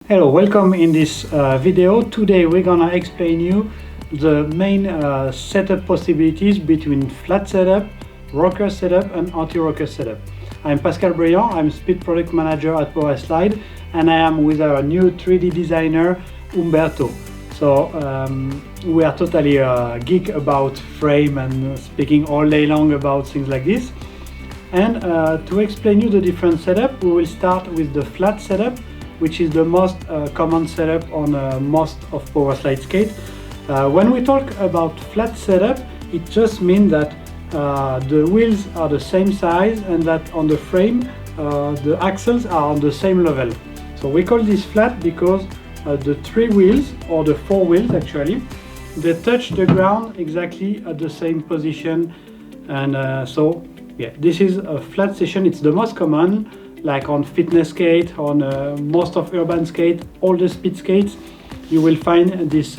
Hello, welcome in this video. Today we're gonna explain you the main setup possibilities between flat setup, rocker setup and anti-rocker setup. I'm Pascal Briand, I'm Speed Product Manager at Powerslide, and I am with our new 3D designer Umberto. So we are totally geek about frame and speaking all day long about things like this. And to explain you the different setup, we will start with the flat setup, which is the most common setup on most of Powerslide skate. When we talk about flat setup, it just means that the wheels are the same size and that on the frame the axles are on the same level. So we call this flat because the 3 wheels, or the 4 wheels actually, they touch the ground exactly at the same position. And so yeah, this is a flat session. It's the most common, like on fitness skate, on most of urban skate, all the speed skates, you will find this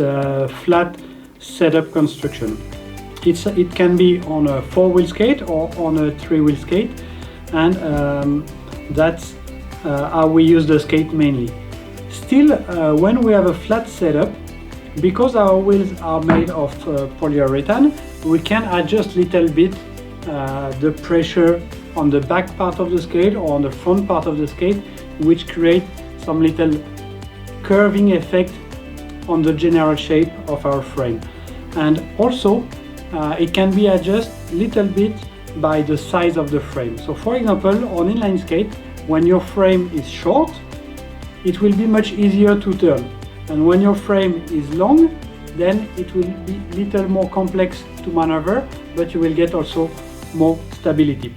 flat setup construction. It can be on a 4-wheel skate or on a 3-wheel skate, and that's how we use the skate mainly. Still, when we have a flat setup, because our wheels are made of polyurethane, we can adjust little bit the pressure on the back part of the skate or on the front part of the skate, which create some little curving effect on the general shape of our frame. And also it can be adjusted little bit by the size of the frame. So for example, on inline skate, when your frame is short, it will be much easier to turn, and when your frame is long, then it will be little more complex to maneuver, but you will get also more stability.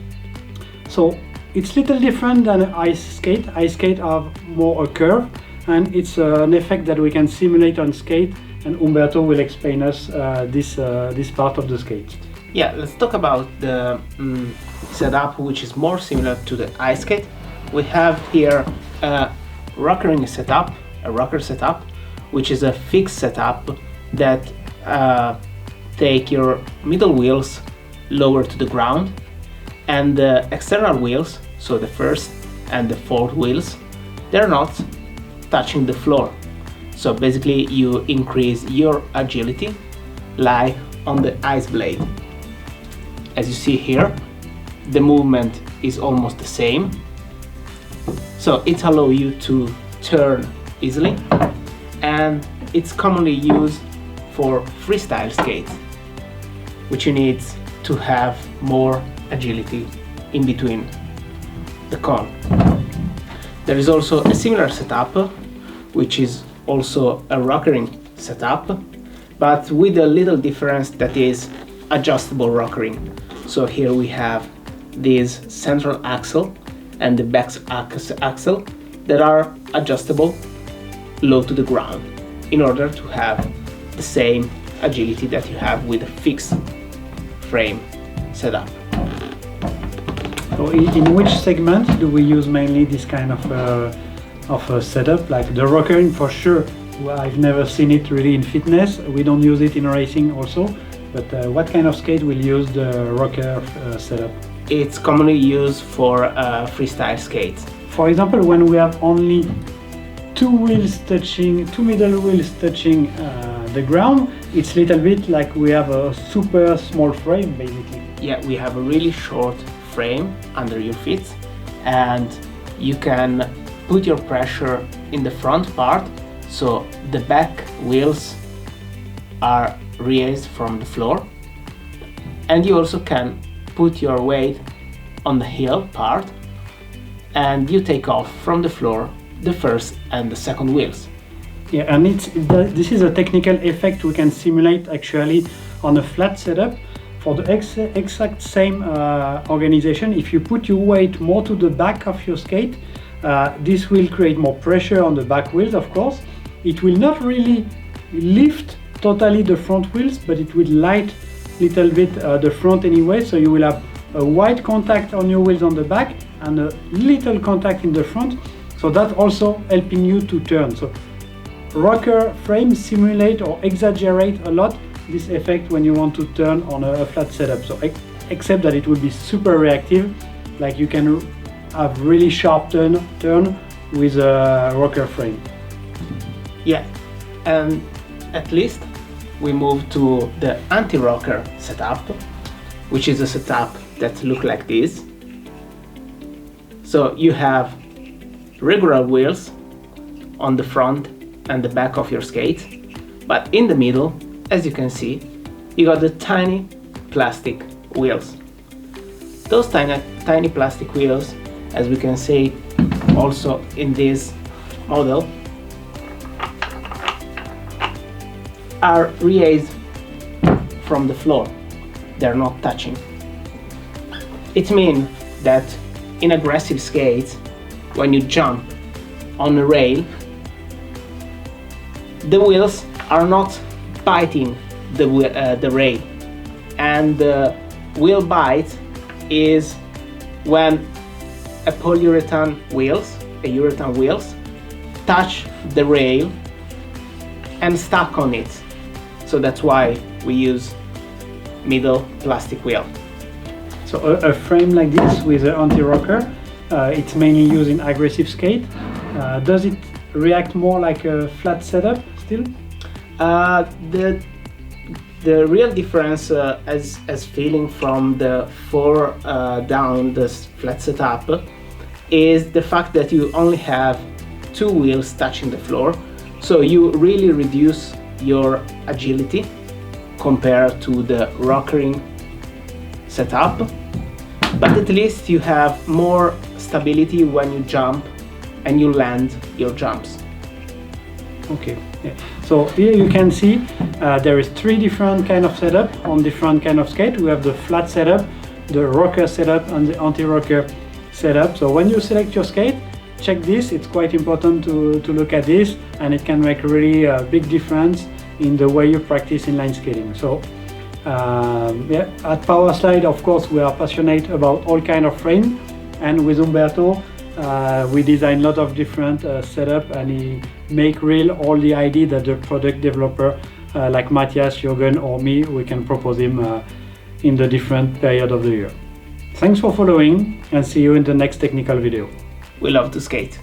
So it's little different than ice skate. Ice skate have more a curve, and it's an effect that we can simulate on skate, and Umberto will explain us this part of the skate. Yeah, let's talk about the setup, which is more similar to the ice skate. We have here a rockering setup, a rocker setup, which is a fixed setup that take your middle wheels lower to the ground, and the external wheels, so the first and the fourth wheels, they're not touching the floor. So basically you increase your agility like on the ice blade. As you see here, the movement is almost the same, so it allows you to turn easily, and it's commonly used for freestyle skates, which you need to have more agility in between the cone. There is also a similar setup, which is also a rockering setup, but with a little difference, that is adjustable rockering. So here we have this central axle and the back axle that are adjustable low to the ground in order to have the same agility that you have with a fixed frame setup. So in which segment do we use mainly this kind of a setup? Like the rockering, for sure, I've never seen it really in fitness. We don't use it in racing also, but what kind of skate will use the rocker setup? It's commonly used for freestyle skates. For example, when we have only 2 wheels touching, 2 middle wheels touching the ground, it's a little bit like we have a super small frame basically. Yeah, we have a really short frame under your feet, and you can put your pressure in the front part, so the back wheels are raised from the floor, and you also can put your weight on the heel part, and you take off from the floor the first and the second wheels. Yeah, and this is a technical effect we can simulate actually on a flat setup. For the exact same organization, if you put your weight more to the back of your skate, this will create more pressure on the back wheels, of course. It will not really lift totally the front wheels, but it will light little bit the front anyway, so you will have a wide contact on your wheels on the back and a little contact in the front, so that also helping you to turn. So rocker frames simulate or exaggerate a lot this effect when you want to turn on a flat setup. So except that it will be super reactive, like you can have really sharp turn with a rocker frame. Yeah, and at least we move to the anti-rocker setup, which is a setup that looks like this. So you have regular wheels on the front and the back of your skate, but in the middle, as you can see, you got the tiny plastic wheels. Those tiny plastic wheels, as we can see also in this model, are raised from the floor. They're not touching. It means that in aggressive skates, when you jump on a rail, the wheels are not biting the rail, and the wheel bite is when a urethane wheels touch the rail and stuck on it. So that's why we use middle plastic wheel. So a frame like this with an anti-rocker, it's mainly used in aggressive skate. Does it react more like a flat setup still? The real difference as feeling from the 4 down, the flat setup, is the fact that you only have 2 wheels touching the floor. So you really reduce your agility compared to the rockering setup, but at least you have more stability when you jump and you land your jumps. Okay, yeah. So here you can see there is 3 different kind of setup on different kind of skate. We have the flat setup, the rocker setup, and the anti-rocker setup. So when you select your skate, check this. It's quite important to look at this, and it can make really a big difference in the way you practice inline skating. So yeah, at Powerslide, of course, we are passionate about all kind of frame, and with Umberto we design a lot of different setup, and he make real all the idea that the product developer like Matthias, Jürgen, or me, we can propose him in the different period of the year. Thanks for following, and see you in the next technical video. We love to skate.